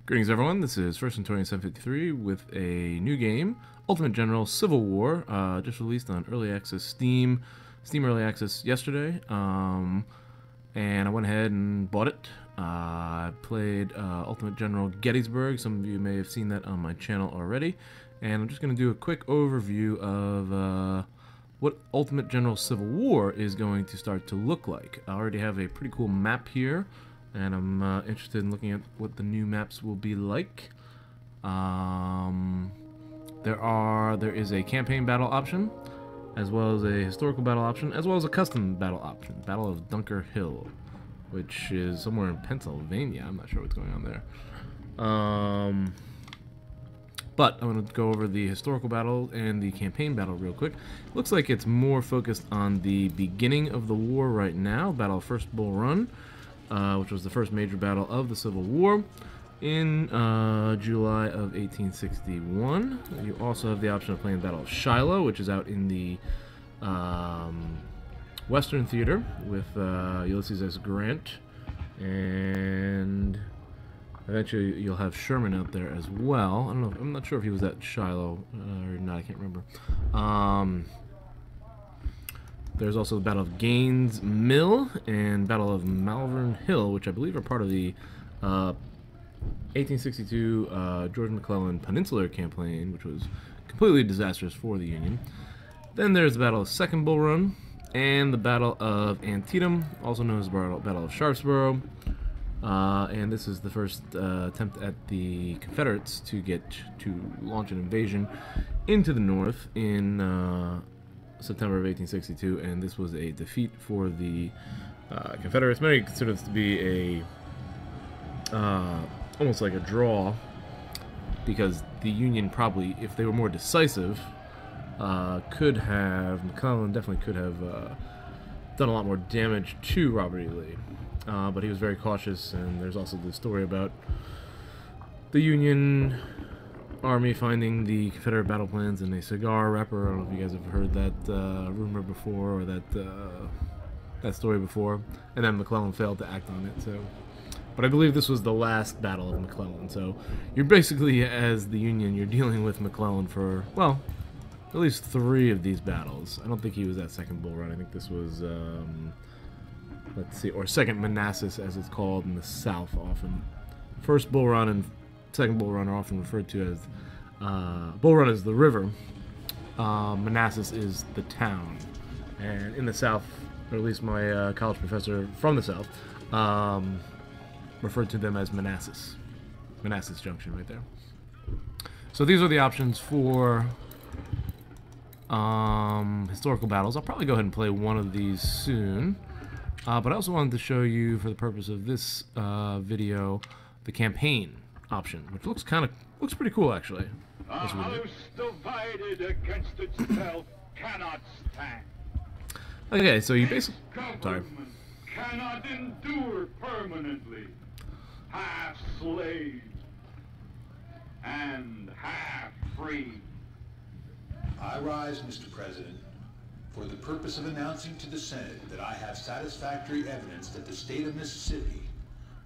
Greetings everyone, this is First Centurion 753 with a new game, Ultimate General Civil War, just released on Early Access Steam Early Access yesterday, and I went ahead and bought it. I played Ultimate General Gettysburg. Some of you may have seen that on my channel already, and I'm just going to do a quick overview of what Ultimate General Civil War is going to start to look like. I already have a pretty cool map here, and I'm interested in looking at what the new maps will be like. There is a campaign battle option, as well as a historical battle option, as well as a custom battle option, Battle of Bunker Hill, which is somewhere in Pennsylvania. I'm not sure what's going on there. But I'm going to go over the historical battle and the campaign battle real quick. Looks like it's more focused on the beginning of the war right now, Battle of First Bull Run, which was the first major battle of the Civil War in July of 1861. You also have the option of playing the Battle of Shiloh, which is out in the Western Theater with Ulysses S. Grant, and eventually you'll have Sherman out there as well. I don't know. I'm not sure if he was at Shiloh or not. I can't remember. There's also the Battle of Gaines Mill and Battle of Malvern Hill, which I believe are part of the 1862 George McClellan Peninsular Campaign, which was completely disastrous for the Union. Then there's the Battle of Second Bull Run and the Battle of Antietam, also known as the Battle of Sharpsburg. And this is the first attempt at the Confederates to launch an invasion into the North in September of 1862, and this was a defeat for the Confederates. Many consider this to be a almost like a draw, because the Union probably, if they were more decisive, McClellan definitely could have done a lot more damage to Robert E. Lee. But he was very cautious, and there's also the story about the Union Army finding the Confederate battle plans in a cigar wrapper. I don't know if you guys have heard that rumor before, or that story before, and then McClellan failed to act on it. So, but I believe this was the last battle of McClellan. So you're basically, as the Union, you're dealing with McClellan for, well, at least 3 of these battles. I don't think he was at Second Bull Run. I think this was let's see, or Second Manassas, as it's called in the South often. First Bull Run and Second Bull Run are often referred to as Bull Run is the river, Manassas is the town, and in the South, or at least my college professor from the South, referred to them as Manassas Junction right there. So these are the options for historical battles. I'll probably go ahead and play one of these soon. But I also wanted to show you, for the purpose of this video, the campaign option, which looks pretty cool actually. A house divided against itself cannot stand. Okay, so you basically, sorry, cannot endure permanently. Half slave and half free. I rise, Mr. President, for the purpose of announcing to the Senate that I have satisfactory evidence that the state of Mississippi,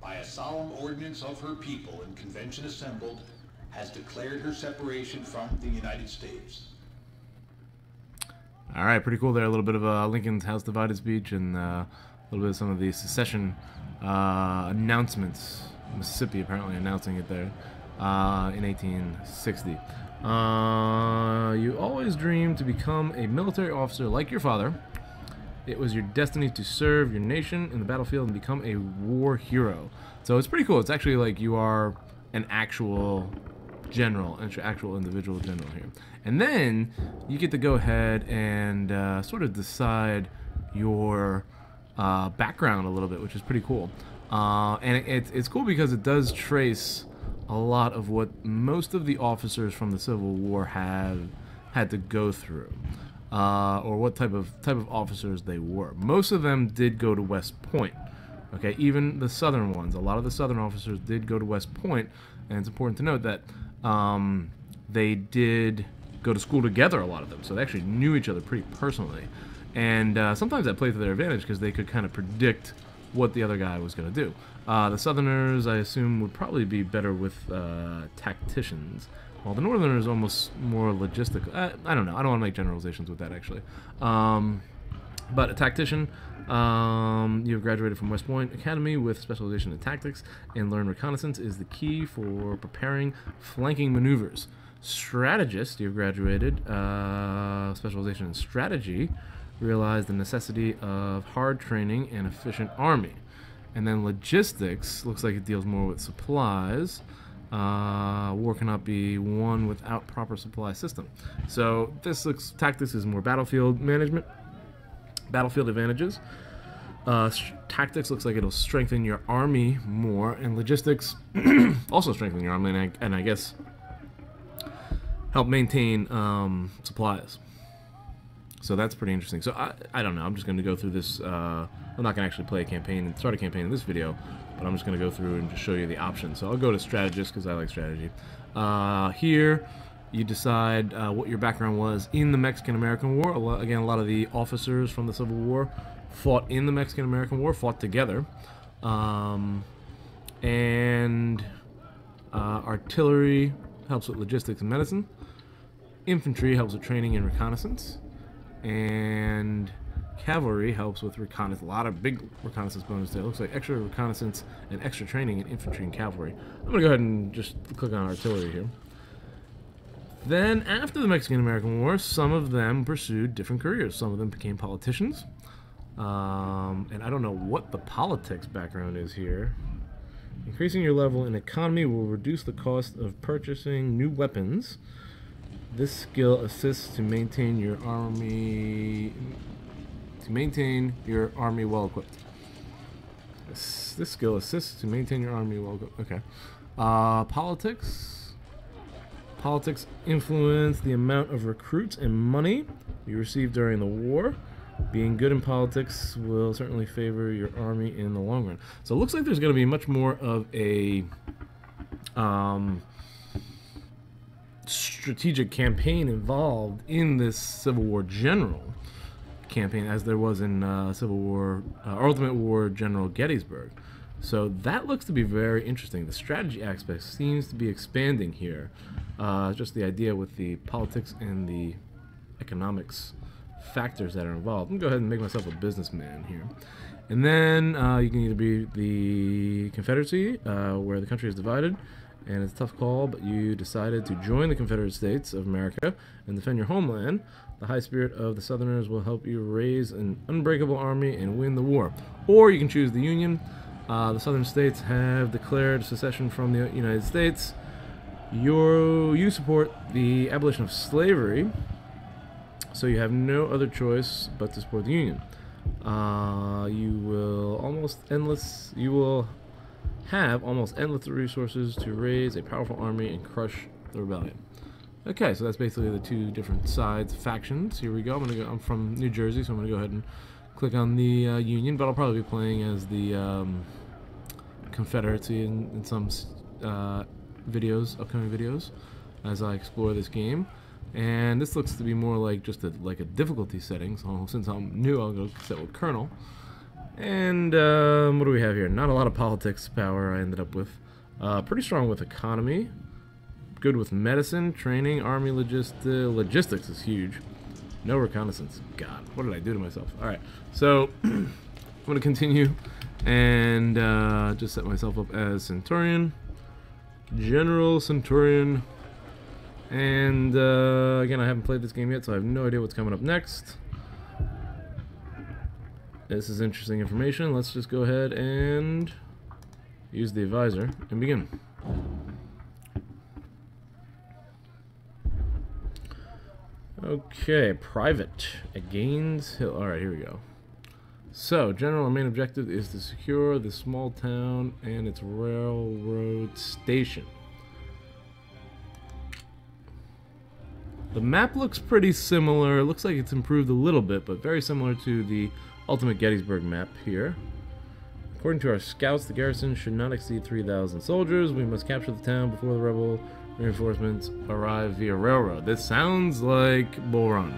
by a solemn ordinance of her people and convention assembled, has declared her separation from the United States. All right, pretty cool there. A little bit of Lincoln's House Divided speech, and a little bit of some of the secession announcements. Mississippi apparently announcing it there in 1860. You always dreamed to become a military officer like your father. It was your destiny to serve your nation in the battlefield and become a war hero. So it's pretty cool. It's actually like you are an actual general, an actual individual general here. And then you get to go ahead and sort of decide your background a little bit, which is pretty cool. And it's cool because it does trace a lot of what most of the officers from the Civil War have had to go through, or what type of officers they were. Most of them did go to West Point. Okay, even the Southern ones. A lot of the Southern officers did go to West Point, and it's important to note that they did go to school together. A lot of them, so they actually knew each other pretty personally, and sometimes that played to their advantage because they could kind of predict what the other guy was going to do. The Southerners, I assume, would probably be better with tacticians, while the Northerners almost more logistical. I don't know. I don't want to make generalizations with that, actually. But a tactician, you have graduated from West Point Academy with specialization in tactics, and learn reconnaissance is the key for preparing flanking maneuvers. Strategist, you have graduated, specialization in strategy, realize the necessity of hard training and efficient army. And then logistics, looks like it deals more with supplies. War cannot be won without proper supply system. So this looks, tactics is more battlefield management, battlefield advantages. Tactics looks like it'll strengthen your army more, and logistics also strengthen your army, and I guess help maintain supplies. So that's pretty interesting. So I don't know. I'm just going to go through this. I'm not going to actually play a campaign and start a campaign in this video, but I'm just going to go through and just show you the options. So I'll go to strategist because I like strategy. Here, you decide what your background was in the Mexican-American War. Again, a lot of the officers from the Civil War fought in the Mexican-American War, fought together. Artillery helps with logistics and medicine. Infantry helps with training and reconnaissance. And cavalry helps with reconnaissance. A lot of big reconnaissance bonus there. It looks like extra reconnaissance and extra training in infantry and cavalry. I'm going to go ahead and just click on artillery here. Then, after the Mexican-American War, some of them pursued different careers. Some of them became politicians. And I don't know what the politics background is here. Increasing your level in economy will reduce the cost of purchasing new weapons. This skill assists to maintain your army well equipped. This skill assists to maintain your army well equipped. Okay. Politics. Politics influence the amount of recruits and money you receive during the war. Being good in politics will certainly favor your army in the long run. So it looks like there's going to be much more of a strategic campaign involved in this Civil War General campaign as there was in Civil War, Ultimate War General Gettysburg. So that looks to be very interesting. The strategy aspect seems to be expanding here. Just the idea with the politics and the economics factors that are involved. I'm going to go ahead and make myself a businessman here. And then you can either be the Confederacy, where the country is divided, and it's a tough call, but you decided to join the Confederate States of America and defend your homeland. The high spirit of the Southerners will help you raise an unbreakable army and win the war. Or you can choose the Union. The Southern states have declared secession from the United States. You support the abolition of slavery, so you have no other choice but to support the Union. You will have almost endless resources to raise a powerful army and crush the rebellion. Okay, so that's basically the two different sides, factions. Here we go. I'm from New Jersey, so I'm going to go ahead and click on the Union, but I'll probably be playing as the Confederacy in some upcoming videos, as I explore this game. And this looks to be more like just a difficulty setting, so since I'm new, I'll go set with Colonel. And what do we have here? Not a lot of politics power I ended up with. Pretty strong with economy. Good with medicine, training, army logistics is huge. No reconnaissance. God, what did I do to myself? Alright, so I'm going to continue and just set myself up as Centurion. General Centurion. And again, I haven't played this game yet, so I have no idea what's coming up next. This is interesting information. Let's just go ahead and use the advisor and begin. Okay, private. Gaines Hill. Alright, here we go. So, general, our main objective is to secure the small town and its railroad station. The map looks pretty similar. It looks like it's improved a little bit, but very similar to the Ultimate Gettysburg map here. According to our scouts, the garrison should not exceed 3,000 soldiers. We must capture the town before the rebel reinforcements arrive via railroad. This sounds like Bull Run.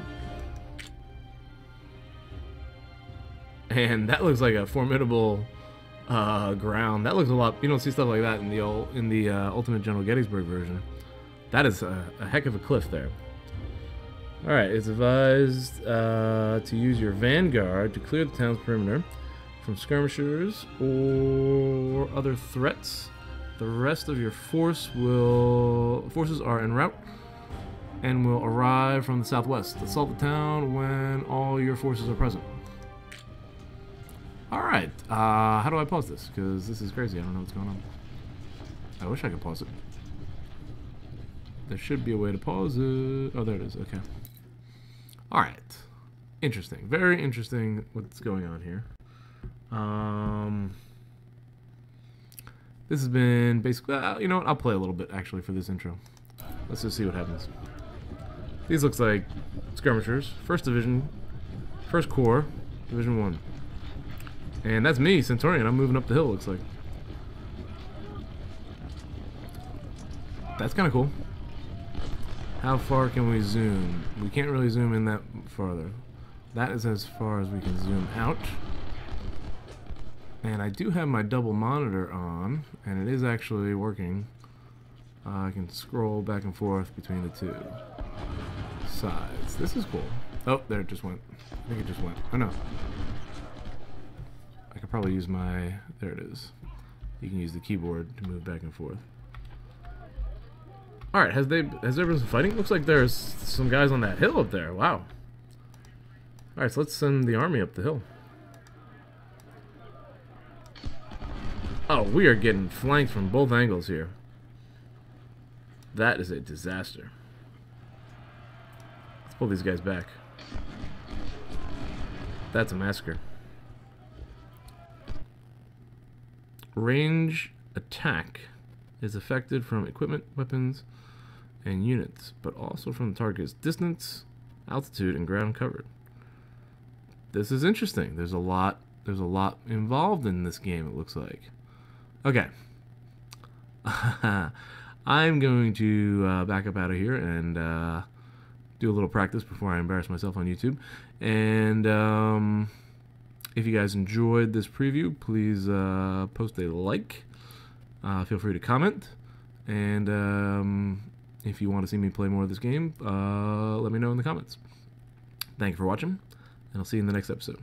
And that looks like a formidable ground. That looks a lot. You don't see stuff like that in the Ultimate General Gettysburg version. That is a heck of a cliff there. All right, it's advised to use your vanguard to clear the town's perimeter from skirmishers or other threats. The rest of your forces are en route and will arrive from the southwest. Assault the town when all your forces are present. Alright, how do I pause this? Because this is crazy, I don't know what's going on. I wish I could pause it. There should be a way to pause it. Oh, there it is, okay. Alright. Interesting, very interesting what's going on here. This has been basically, you know what, I'll play a little bit actually for this intro. Let's just see what happens. These looks like skirmishers, 1st Division, 1st Corps, Division 1. And that's me, Centurion. I'm moving up the hill, looks like. That's kind of cool. How far can we zoom? We can't really zoom in that farther. That is as far as we can zoom out. And I do have my double monitor on, and it is actually working. I can scroll back and forth between the two sides. This is cool. Oh, there it just went. I think it just went. Oh no. I could probably use my... There it is. You can use the keyboard to move back and forth. Alright, has there been some fighting? Looks like there's some guys on that hill up there. Wow. Alright, so let's send the army up the hill. Oh, we are getting flanked from both angles here. That is a disaster. Let's pull these guys back. That's a massacre. Range attack is affected from equipment, weapons, and units, but also from the target's distance, altitude, and ground covered. This is interesting. There's a lot involved in this game, it looks like. Okay. I'm going to back up out of here and do a little practice before I embarrass myself on YouTube. And if you guys enjoyed this preview, please post a like. Feel free to comment. And if you want to see me play more of this game, let me know in the comments. Thank you for watching, and I'll see you in the next episode.